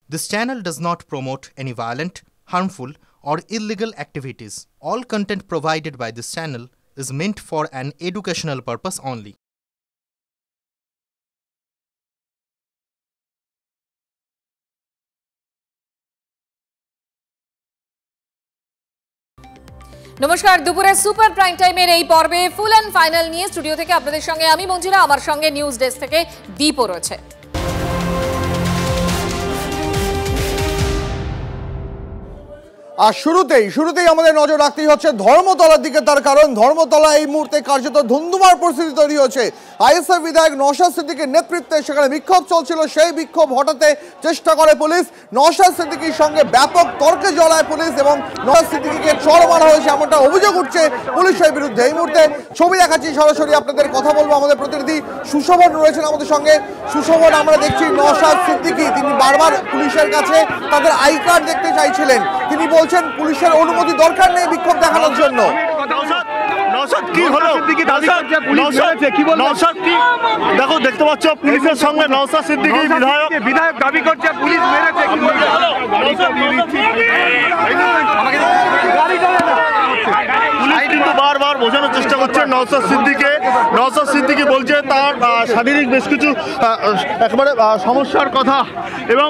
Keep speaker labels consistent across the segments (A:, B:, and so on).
A: This channel does not promote any violent, harmful, or illegal activities. All content provided by this channel is meant for an educational purpose only.
B: নমস্কার, দুপুরে super prime টাইমের এই পর্বে full and final নিয়ে studio থেকে আপনাদের সঙ্গে আমি মঞ্জিরা, আমার সঙ্গে নিউজ ডেস্ক থেকে দীপও রয়েছে।
C: আর শুরুতেই আমাদের নজর রাখতেই হচ্ছে ধর্মতলার দিকে, তার কারণ ধর্মতলা এই মুহূর্তে কার্যত ধুন্ধুমার পরিস্থিতি তৈরি হয়েছে। আইএসএফ বিধায়ক নওশাদ সিদ্দিকীর নেতৃত্বে সেখানে বিক্ষোভ চলছিল, সেই বিক্ষোভ হটাতে চেষ্টা করে পুলিশ। নওশাদ সিদ্দিকীর সঙ্গে ব্যাপক তর্কে জড়ায় পুলিশ এবং নওশাদ সিদ্দিকীকে চড় মারা হয়েছে এমনটা অভিযোগ উঠছে পুলিশের বিরুদ্ধে। এই মুহূর্তে ছবি দেখাচ্ছি সরাসরি, আপনাদের কথা বলবো। আমাদের প্রতিনিধি সুশোভন রয়েছেন আমাদের সঙ্গে। সুশোভন, আমরা দেখছি নওশাদ সিদ্দিকী তিনি বারবার পুলিশের কাছে তাদের আই কার্ড দেখতে চাইছিলেন। তিনি বলছেন পুলিশের অনুমতি দরকার নেই বিক্ষোভ দেখানোর জন্য।
D: দেখো, দেখতে পাচ্ছ পুলিশের সঙ্গে নওশাদ সিদ্দিকী বিধায়ক দাবি করছে পুলিশ মেরেছে। পুলিশ কিন্তু বারবার বোঝানোর চেষ্টা করছে নওশাদ সিদ্দিকী বলছে তার শারীরিক বেশ কিছু একেবারে সমস্যার কথা এবং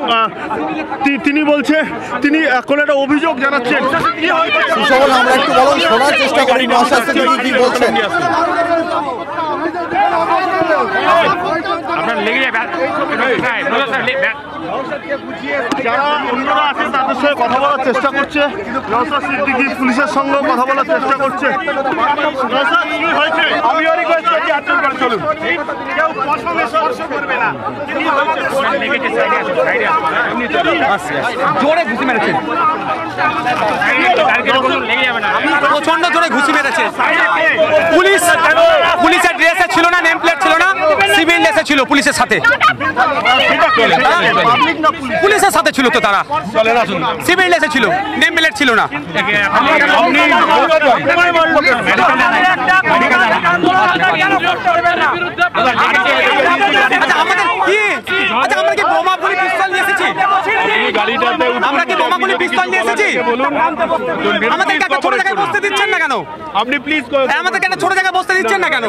D: তিনি বলছে তিনি এখন একটা অভিযোগ জানাচ্ছেন।
C: আমরা একটু বলুন, শোনার চেষ্টা করি নওশাদ সিদ্দিকী কি বলছেন।
D: যারা অন্যরা আছে তাদের সঙ্গে কথা বলার চেষ্টা করছে, নওশাদ সিদ্দিকী পুলিশের সঙ্গে কথা বলার চেষ্টা করছে।
E: জোরে ঘুষি মেরেছে, প্রচন্ড জোরে ঘুষি মেরেছে। পুলিশের ড্রেসে ছিল না, নেম প্লেট ছিল না, সিভিল ড্রেসে ছিল পুলিশের সাথে। পুলিশের সাথে ছিল তো, তারা সিভিল ড্রেসে ছিল, নেম প্লেট ছিল না। আমরা কি বোমা গুলি পিস্তল নিয়ে এসেছি? আমরা কি বোমা গুলি পিস্তল নিয়ে এসেছি? আমাদেরকে একটা ছোট জায়গায় বসতে দিচ্ছেন না কেন? আপনি প্লিজ আমাদেরকে একটা ছোট জায়গায় বসতে দিচ্ছেন না কেন?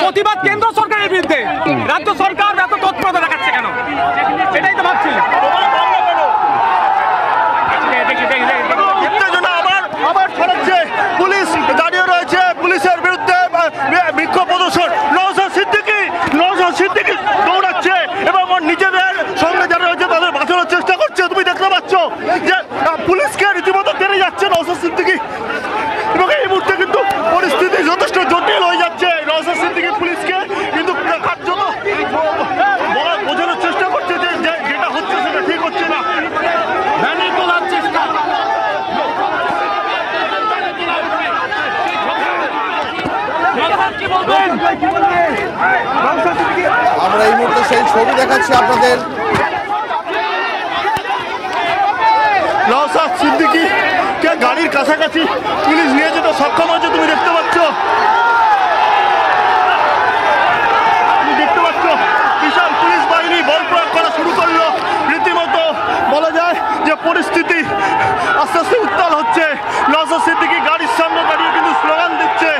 E: প্রতিবাদ কেন্দ্র সরকারের বিরুদ্ধে, রাজ্য সরকার এত তৎপরতা দেখাচ্ছে কেন? সেটাই তো ভাবছি।
D: আবার ছড়াচ্ছে, পুলিশ দাঁড়িয়ে রয়েছে, পুলিশের বিরুদ্ধে বিক্ষোভ প্রদর্শন। নওশাদ সিদ্দিকী দৌড়াচ্ছে এবং নিজেদের সঙ্গে যারা রয়েছে তাদের বাঁচানোর চেষ্টা করছে। তুমি দেখতে পাচ্ছ যে পুলিশকে রীতিমতো টেনে যাচ্ছে নওশাদ সিদ্দিকী এবং এই মুহূর্তে কিন্তু পরিস্থিতি যথেষ্ট জটিল হয়ে যাচ্ছে। নওশাদ সিদ্দিকী পুলিশকে কিন্তু কার্যত বোঝানোর চেষ্টা করছে যে যেটা হচ্ছে সেটা ঠিক হচ্ছে না।
C: আমরা এই মুহূর্তে সেই ছবি দেখাচ্ছি আপনাদের।
D: নওশাদ সিদ্দিকীকে গাড়ির কাছাকাছি পুলিশ নিয়ে যেতে সক্ষম হয়েছে, তুমি দেখতে পাচ্ছ। বিশাল পুলিশ বাহিনী বল প্রয়োগ করা শুরু করলো। রীতিমতো বলা যায় যে পরিস্থিতি আস্তে আস্তে উত্তাল হচ্ছে। নওশাদ সিদ্দিকী গাড়ির সামনে দাঁড়িয়ে কিন্তু স্লোগান দিচ্ছে।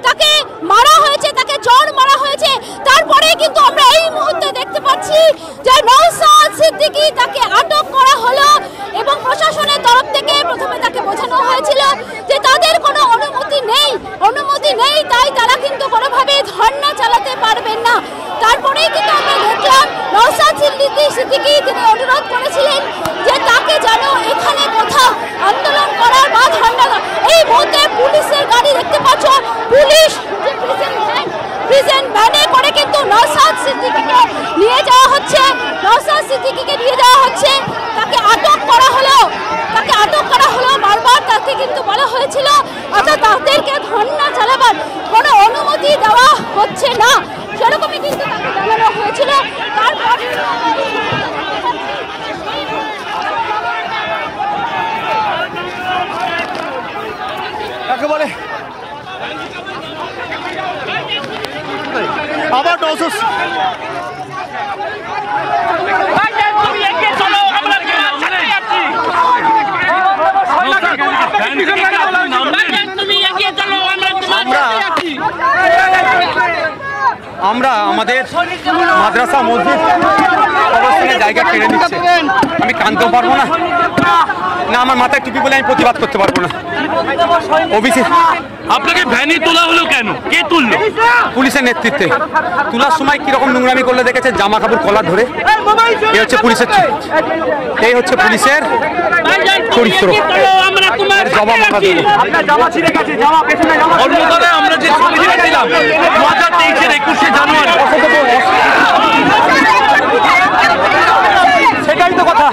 F: তাকে মারা হয়েছে, তাকে চড় মারা হয়েছে। তারপরে কিন্তু আমরা এই মুহূর্তে দেখতে পাচ্ছি যে নওশাদ সিদ্দিকী তাকে আটক করা হলো এবং প্রশাসনের তরফ থেকে প্রথমে তাকে বোঝানো হয়েছিল যে তাদের কোনো অনুমতি নেই, তাই তারা কিন্তু কোনোভাবে ধর্ণা চালাতে পারবেন না। তারপরেই কিন্তু আমরা দেখলাম নওশাদ সিদ্দিকী তিনি অনুরোধ করেছিলেন যে তাকে যেন এখানে কোথাও আন্দোলন করার বা ধর্ণা। এই মুহূর্তে পুলিশের গাড়ি দেখতে পাচ্ছ, পুলিশ প্রিজন ভ্যানে করে কিন্তু নওশাদ সিদ্দিকীকে নিয়ে যাওয়া হচ্ছে। তাকে আটক করা হলো। বারবার তাকে কিন্তু বলা হয়েছিল অর্থাৎ তাদেরকে ধর্ণা চালাবার কোনো অনুমতি দেওয়া হচ্ছে না। সেরকমই কিন্তু তাকে জানানো হয়েছিল। তারপর
D: একেবারে আবার
E: আমরা আমাদের মাদ্রাসা মসজিদ অবস্থানের জায়গা কেড়ে নিচ্ছে। আমি কানতেও পারবো না, না আমার মাথায় টুপি বলে আমি প্রতিবাদ করতে পারবো না। ওবিসি
G: আপনাকে ভ্যানে তোলা হলো কেন? কে তুললো?
E: পুলিশের নেতৃত্বে। তোলার সময় কিরকম নোংরামি করলে দেখেছে, জামা কাপড় কলার ধরে। এই হচ্ছে পুলিশের চরিত্র। জবাব আমরা দেবো।
G: ধর্মতলায় আমরা যে ছবি দেখেছিলাম 2023-এর 21শে জানুয়ারি,
E: সেটাই তো কথা।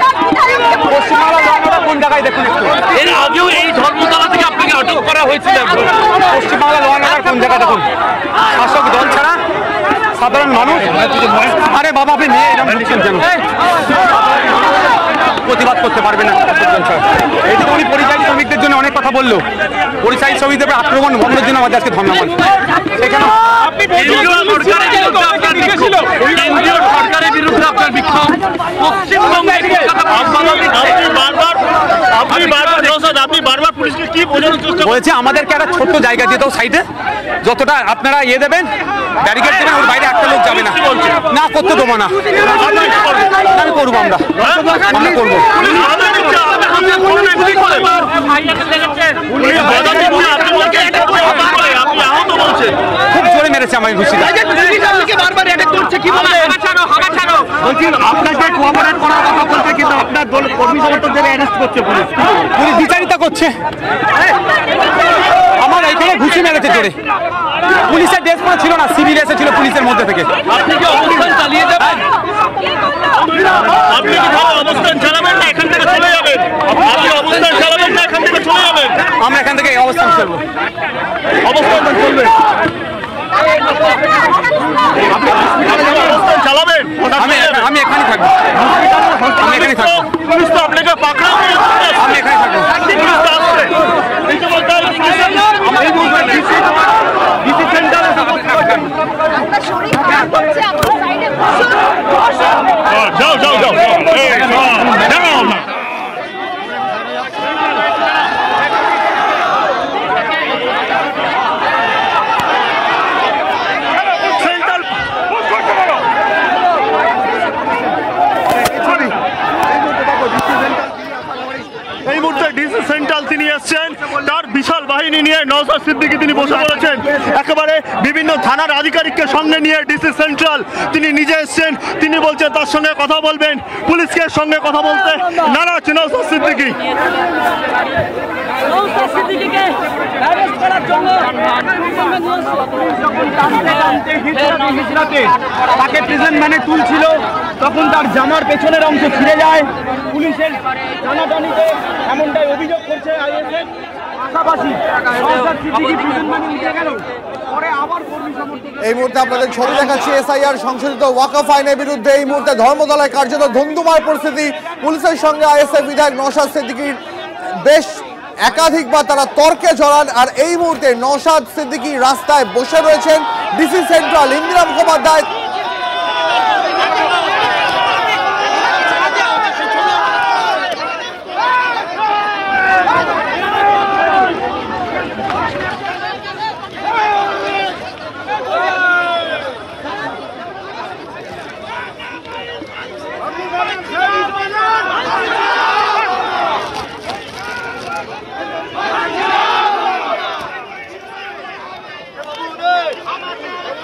E: পশ্চিমবাংলা কোন জায়গায় দেখুন একটু,
G: এর আগেও এই ধর্মতলা থেকে আপনাকে আটক করা হয়েছিল।
E: পশ্চিমবাংলা লোয়ার কোন জায়গায় দেখুন, শাসক দল ছাড়া সাধারণ মানুষ। আরে বাবা, আপনি নিয়ে এরকম ঢুকছেন কেন? প্রতিবাদ করতে পারবে না। এইদিকে উনি পরিযায়ী শ্রমিকদের জন্য অনেক কথা বললো। পরিযায়ী শ্রমিকদের আক্রমণ বন্ধের জন্য আমাদের আজকে ধন্যবাদ। এখানে
G: সরকারের বিরুদ্ধে আপনার বিক্ষোভ আপনি বারবার পুলিশকে কি বোঝানোর চেষ্টা
E: বলছে, আমাদেরকে একটা ছোট্ট জায়গা দিয়ে দাও সাইডে, যতটা আপনারা দেবেন ব্যারিকেড দেবেন, ওর বাইরে একটা লোক যাবে না। না করতে দেবো না, আমি করবো, আমরা করবো। খুব জোরে মেরেছে আমার ঘুষিটা।
D: আপনাকে কোঅপারেট করার কথা বলছে, কিন্তু আপনার দল কর্মী সমর্থকদের অ্যারেস্ট করছে পুলিশ।
E: পুলিশ বিচারিতা করছে। আমার এইখানে ঘুষি মেরেছে জোরে। পুলিশের ড্রেস পরা ছিল না, সিভিল এসেছিল পুলিশের মধ্যে থেকে।
G: আপনি কি অবস্থান চালিয়ে যাবেন? আপনি কি অবস্থান চালাবেন না এখান থেকে চলে যাবেন? আপনি অবস্থান চালাবেন না এখান থেকে চলে যাবেন?
E: আমরা এখান থেকে অবস্থান করবো।
D: অবস্থান চলবে। অবস্থান চালাবেন?
E: আমি এখানে থাকবো। আমি এখানে থাকবো।
D: পুলিশ তো আপনাকে পাকড়াও করে
E: আমি এখানে থাকবো।
D: পুলিশ তো আসছে। যাও যাও যাও এই মুহূর্তে ডিসি সেন্ট্রাল তিনি এসছেন, তার বিশাল বাহিনী নিয়ে নওশাদ সিদ্দিকী তিনি বসে পড়েছেন। একেবারে বিভিন্ন থানার আধিকারিককে সঙ্গে নিয়ে ডিসি সেন্ট্রাল তিনি নিজে এসছেন। তিনি বলছেন তার সঙ্গে কথা বলবেন, পুলিশকে সঙ্গে কথা বলতে নারাজ নওশাদ সিদ্দিকী।
E: তাকে প্রেজেন্ট ম্যানে তুলছিল, তখন তার জামার পেছনের অংশ ছিঁড়ে যায়। পুলিশের জানাজানিতে এমনটাই অভিযোগ করছে আইএসএফ। পাশাপাশি
C: এই মুহূর্তে আপনাদের ছবি দেখাচ্ছি এসআইআর সংশোধিত ওয়াকফ আইনের বিরুদ্ধে এই মুহূর্তে ধর্মতলায় কার্যত ধুন্ধুমার পরিস্থিতি। পুলিশের সঙ্গে আইএসএফ বিধায়ক নওশাদ সিদ্দিকীর বেশ একাধিকবার তারা তর্কে জড়ান। আর এই মুহূর্তে নওশাদ সিদ্দিকী রাস্তায় বসে রয়েছেন। ডিসি সেন্ট্রাল ইন্দিরা মুখোপাধ্যায়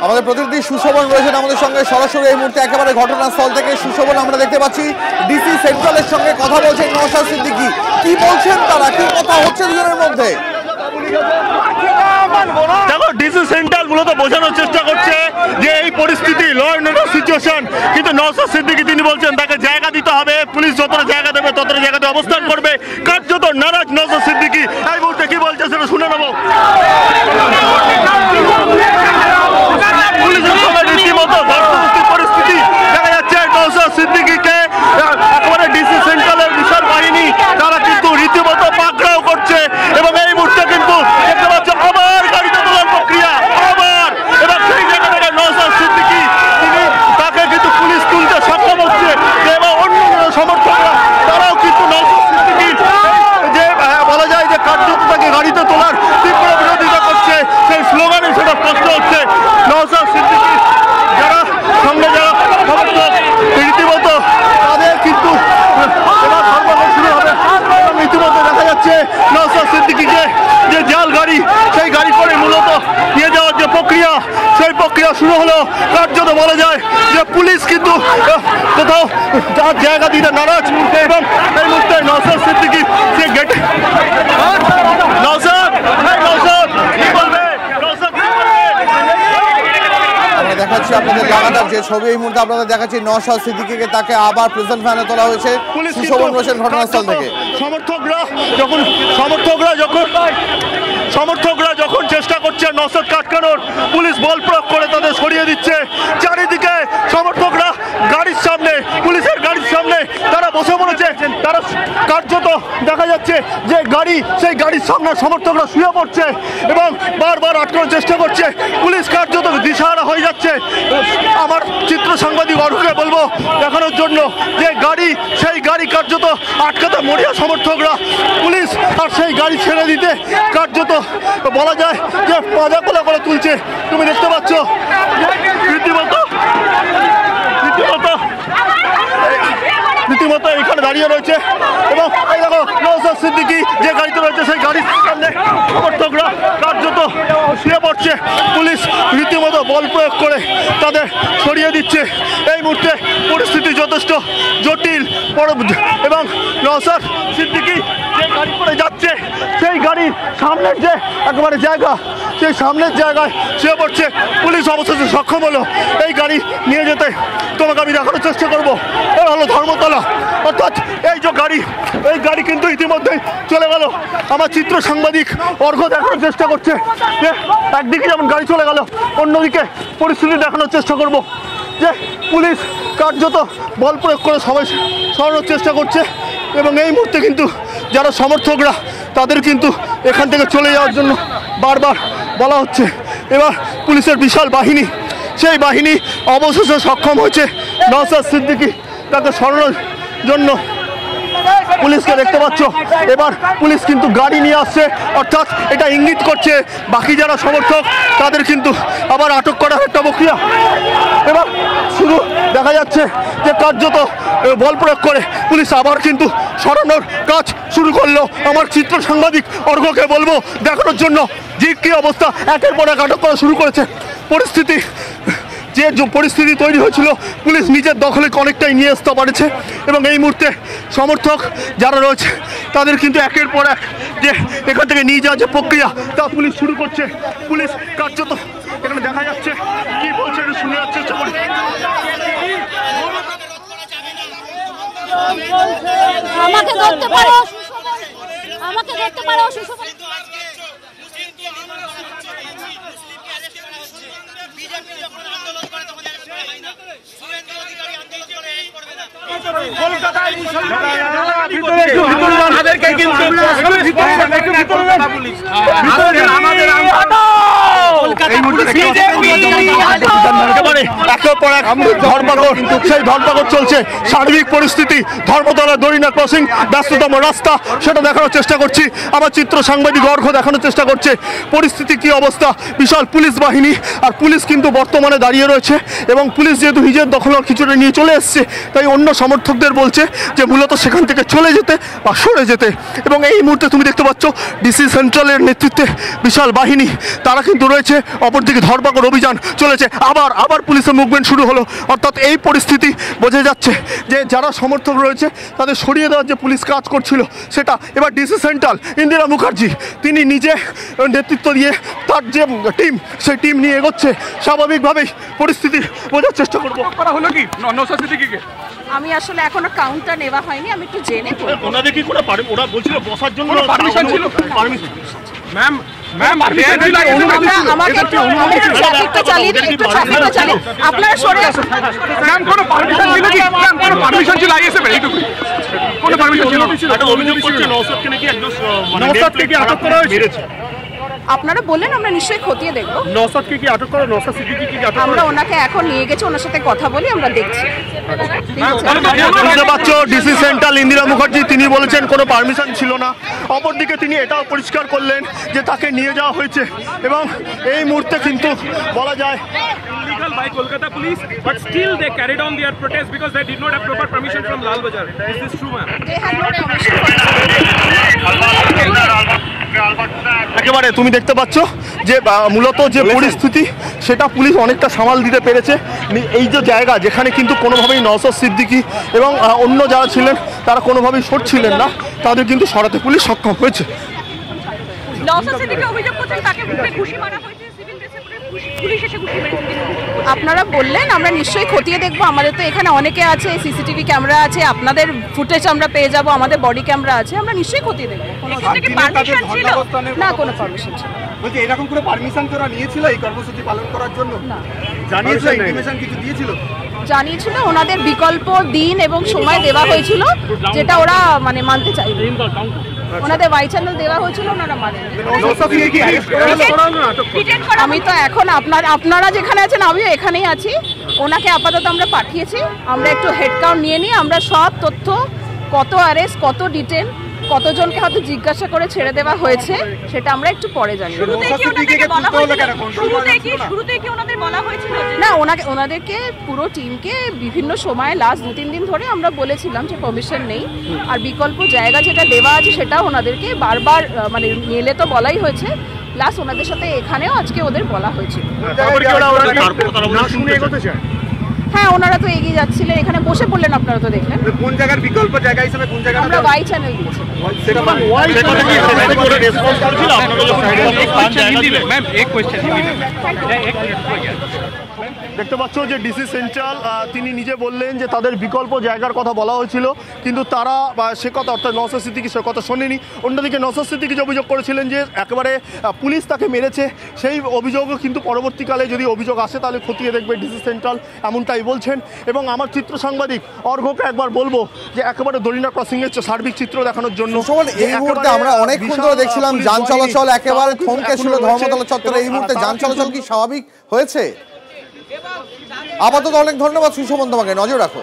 C: আমাদের প্রতিনিধি সুশোভন রয়েছেন আমাদের সঙ্গে সরাসরি এই মুহূর্তে একেবারে ঘটনাস্থল থেকে। সুশোভন, আমরা দেখতে পাচ্ছি ডিসি সেন্ট্রালের সঙ্গে কথা বলছেন নওশাদ সিদ্দিকী। কি বলছেন তারা, কি কথা হচ্ছে দুজনের মধ্যে?
D: দেখো, ডিসি সেন্ট্রাল মূলত বোঝানোর চেষ্টা করছে যে এই পরিস্থিতি ল অ্যান্ড অর্ডার সিচুয়েশন, কিন্তু নওশাদ সিদ্দিকী তিনি বলছেন তাকে জায়গা দিতে হবে, পুলিশ যতটা জায়গা দেবে ততটা জায়গাতে অবস্থান করবে। কার্যত নারাজ নওশাদ সিদ্দিকী। এই মুহূর্তে কি বলছে সেটা শুনে নেবো। পুলিশের সঙ্গে শুরু হলো। কার্যত বলা যায় যে পুলিশ কিন্তু কোথাও তার জায়গা দিতে নারাজ এবং এই মুহূর্তে নওশাদ সিদ্দিকী যে গেট নওশাদ কি বলবে?
C: আমরা দেখাচ্ছি আপনাদের লাগাতার যে ছবি এই মুহূর্তে আপনাদের দেখাচ্ছি নওশাদ সিদ্দিকীকে তাকে আবার প্রিজন ভ্যানে তোলা হয়েছে সুশোভন ঘোষের ঘটনাস্থল থেকে।
D: সমর্থকরা যখন চেষ্টা করছে নওশাদ আটকানোর, পুলিশ বল প্রয়োগ করে তাদের সরিয়ে দিচ্ছে। চারিদিকে সমর্থকরা গাড়ির সামনে, পুলিশের গাড়ির সামনে তারা বসে পড়েছে। তারা কার্যত দেখা যাচ্ছে যে সেই গাড়ির সামনে সমর্থকরা শুয়ে পড়ছে এবং বারবার আটকানোর চেষ্টা করছে। পুলিশ কার্যত দিশাহারা হয়ে যাচ্ছে। আমার চিত্র সাংবাদিক অর্ঘকে বলবো দেখানোর জন্য যে সেই গাড়ি কার্যত আটকাতে মরিয়া সমর্থকরা, পুলিশ আর সেই গাড়ি ছেড়ে দিতে কার্যত বলা যায় যে পাজা কোলা করে তুলছে। তুমি দেখতে পাচ্ছ রীতিমতো এখানে দাঁড়িয়ে রয়েছে এবং এই দেখো নওশাদ সিদ্দিকী যে গাড়িতে রয়েছে সেই গাড়ির সামনে সমর্থকরা কার্যত শুয়ে পড়ছে। পুলিশ রীতিমতো বল প্রয়োগ করে তাদের সরিয়ে দিচ্ছে। এই মুহূর্তে পরিস্থিতি যথেষ্ট জটিল এবং নওশাদ সিদ্দিকী যে গাড়ি করে যাচ্ছে সেই গাড়ির সামনের যে একেবারে জায়গা, সেই সামনের জায়গায় শুয়ে পড়ছে। পুলিশ অবশেষে সক্ষম হলো এই গাড়ি নিয়ে যেতে। তোমাকে আমি দেখানোর চেষ্টা করবো, এটা হলো ধর্মতলা। অর্থাৎ এই যে এই গাড়ি কিন্তু ইতিমধ্যেই চলে গেল। আমার চিত্র সাংবাদিক অর্ঘ দেখানোর চেষ্টা করছে যে একদিকে যেমন গাড়ি চলে গেল, অন্যদিকে পরিস্থিতি দেখানোর চেষ্টা করব যে পুলিশ কার্যত বল প্রয়োগ করে সবাই সরানোর চেষ্টা করছে এবং এই মুহূর্তে কিন্তু যারা সমর্থকরা তাদের কিন্তু এখান থেকে চলে যাওয়ার জন্য বারবার বলা হচ্ছে। এবার পুলিশের বিশাল বাহিনী, সেই বাহিনী অবশেষে সক্ষম হয়েছে নওশাদ সিদ্দিকী তাকে সরানোর জন্য। পুলিশকে দেখতে পাচ্ছ এবার পুলিশ কিন্তু গাড়ি নিয়ে আসছে, অর্থাৎ এটা ইঙ্গিত করছে বাকি যারা সমর্থক তাদের কিন্তু আবার আটক করার একটা প্রক্রিয়া। এবার শুরু দেখা যাচ্ছে যে কার্যত বল প্রয়োগ করে পুলিশ আবার কিন্তু সরানোর কাজ শুরু করলো। আমার চিত্র সাংবাদিক অর্ঘকে বলবো দেখানোর জন্য যে কী অবস্থা, একের পর এক আটক করা শুরু করেছে। যে পরিস্থিতি তৈরি হয়েছিল পুলিশ নিজের দখলে অনেকটাই নিয়ে আসতে পারেছে এবং এই মুহূর্তে সমর্থক যারা রয়েছে তাদের কিন্তু একের পর এক যে এখান থেকে নিয়ে যাওয়ার যে প্রক্রিয়া তা পুলিশ শুরু করছে। পুলিশ কার্যত এখানে দেখা যাচ্ছে কি বলছে শুনে যাচ্ছে।
F: আমাকে ধরতে পারো, আমাকে ধরতে পারো।
D: সেই ধরপাকড় চলছে। সার্বিক পরিস্থিতি ধর্মতলা দরিনা ক্রসিং ব্যস্ততম রাস্তা, সেটা দেখানোর চেষ্টা করছি। আমার চিত্র সাংবাদিক অর্ঘ দেখানোর চেষ্টা করছে পরিস্থিতি কি অবস্থা। বিশাল পুলিশ বাহিনী, আর পুলিশ কিন্তু বর্তমানে দাঁড়িয়ে রয়েছে এবং পুলিশ যেহেতু নিজের দখল কিছুটা নিয়ে চলে এসছে তাই অন্য সমর্থকদের বলছে যে মূলত সেখান থেকে চলে যেতে বা সরে যেতে। এবং এই মুহূর্তে তুমি দেখতে পাচ্ছ ডিসি সেন্ট্রালের নেতৃত্বে বিশাল বাহিনী তারা কিন্তু রয়েছে। অপরদিকে ধরপাকড় অভিযান চলেছে, আবার পুলিশের মুভমেন্ট শুরু হলো। অর্থাৎ এই পরিস্থিতি বোঝা যাচ্ছে যে যারা সমর্থক রয়েছে তাদের সরিয়ে দেওয়ার যে পুলিশ কাজ করছিল সেটা এবার ডিসি সেন্ট্রাল ইন্দিরা মুখার্জি তিনি নিজে নেতৃত্ব দিয়ে তার যে টিম সেই টিম নিয়ে এগোচ্ছে। স্বাভাবিকভাবেই পরিস্থিতি বোঝার চেষ্টা করবো।
E: করা হলো কি নওশাদ সিদ্দিকীকে?
H: আমি আসলে এখনো কাউন্টার নেওয়া হয়নি, আমি একটু জেনে
D: ওনাদের কি করে ওরা বলছিল বসার জন্য
E: পারমিশন ছিল? পারমিশন ম্যাম
H: আপনারা সরে আসুন।
E: ম্যাম কোনো পারমিশন ছিল কি? ম্যাম কোনো পারমিশন ছিল আইএসএফ এর? এইটুকু কোনো পারমিশন ছিল?
D: একটা অভিযোগ করছে নওশাদকে নাকি একজন নওশাদকে কি আটক করা হয়েছে?
H: আপনারা বললেন, আমরা নিশ্চয়ই খতিয়ে দেখবো।
D: নওশাদকে কি আটক করা, নওশাদ সিদ্দিকীকে কি আটক
H: আমরা ওনাকে এখন নিয়ে গেছি, ওনার সাথে কথা বলি, আমরা দেখছি।
D: বুঝতে পারছো ডিসি সেন্ট্রাল ইন্দিরা মুখার্জি তিনি বলেছেন কোনো পারমিশন ছিল না। অপরদিকে তিনি এটাও পরিষ্কার করলেন যে তাকে নিয়ে যাওয়া হয়েছে এবং এই মুহূর্তে কিন্তু বলা যায়
E: illegal by Kolkata police, but still they carried on their protest because they did not have proper permission from Lal Bazar. Is this true, ma'am?
H: They had no permission.
D: একেবারে তুমি দেখতে পাচ্ছ যে মূলত যে পরিস্থিতি সেটা পুলিশ অনেকটা সামাল দিতে পেরেছে। এই যে জায়গা যেখানে কিন্তু কোনোভাবেই নওশাদ সিদ্দিকী এবং অন্য যারা ছিলেন তারা কোনোভাবেই সরছিলেন না, তাদের কিন্তু সরাতে পুলিশ সক্ষম হয়েছে।
H: আপনারা বললেন, আমরা নিশ্চয়ই খতিয়ে দেখবো। আমাদের তো এখানে অনেকে আছে, সিসিটিভি ক্যামেরা আছে, আপনাদের ফুটেজ আমরা পেয়ে যাব, আমাদের বডি ক্যামেরা আছে, আমরা নিশ্চয়ই খতিয়ে দেখবো। না, কোনো পারমিশন ছিল না।
E: বলছি এরকম করে পারমিশন তোরা নিয়েছিল এই কর্মসূচি পালন করার জন্য?
H: না।
E: জানিয়েছিল, ইনফরমেশন কিছু দিয়েছিল?
H: জানিয়েছিল, ওনাদের বিকল্প দিন এবং সময় দেওয়া হয়েছিল, যেটা ওরা মানে মানতে চাইবে। ওনাদের ওয়াই চ্যানেল দেওয়া হয়েছিল, ওনারা মানে। আমি তো এখন আপনারা যেখানে আছেন আমিও এখানেই আছি। ওনাকে আপাতত আমরা পাঠিয়েছি, আমরা একটু হেড কাউন্ট নিয়ে নিই। আমরা সব তথ্য, কত অ্যারেস্ট, কত ডিটেন, কতজনকে হয়তো জিজ্ঞাসা করে ছেড়ে দেওয়া হয়েছে, সেটা আমরা একটু পরে জানি। না, ওনাদেরকে পুরো টিমকে বিভিন্ন সময় লাস্ট 2-3 দিন ধরে আমরা বলেছিলাম যে পারমিশন নেই, আর বিকল্প জায়গা যেটা দেওয়া আছে সেটা ওনাদেরকে বারবার মানে মেলে তো বলাই হয়েছে। প্লাস ওনাদের সাথে এখানেও আজকে ওদের বলা হয়েছিল। হ্যাঁ, ওনারা তো এগিয়ে যাচ্ছিলেন, এখানে বসে পড়লেন, আপনারা তো দেখলেন।
E: কোন জায়গার বিকল্প জায়গা হিসেবে কোন জায়গা?
H: আমরা ওয়াই চ্যানেল দিয়েছি।
D: দেখতে পাচ্ছ যে ডিসি সেন্ট্রাল তিনি নিজে বললেন যে তাদের বিকল্প জায়গার কথা বলা হয়েছিল, কিন্তু তারা সে কথা অর্থাৎ নওশাদ সিদ্দিকী সে কথা শোনেনি। অন্যদিকে নওশাদ সিদ্দিকী যে অভিযোগ করেছিলেন যে একেবারে পুলিশ তাকে মেরেছে, সেই অভিযোগও কিন্তু পরবর্তীকালে যদি অভিযোগ আসে তাহলে খতিয়ে দেখবে ডিসি সেন্ট্রাল, এমনটাই বলছেন। এবং আমার চিত্র সাংবাদিক অর্ঘ্যকে একবার বলবো যে একেবারে দরিনা ক্রসিংয়ের সার্বিক চিত্র দেখানোর জন্য।
C: এই মুহূর্তে আমরা অনেকক্ষণ ধরে দেখছিলাম যান চলাচল একেবারে থমকে ছিল ধর্মতলা চত্বরে। এই মুহূর্তে যান চলাচল কি স্বাভাবিক হয়েছে? আপাতত অনেক ধন্যবাদ সুশোভন, তোমাকে। নজর রাখো।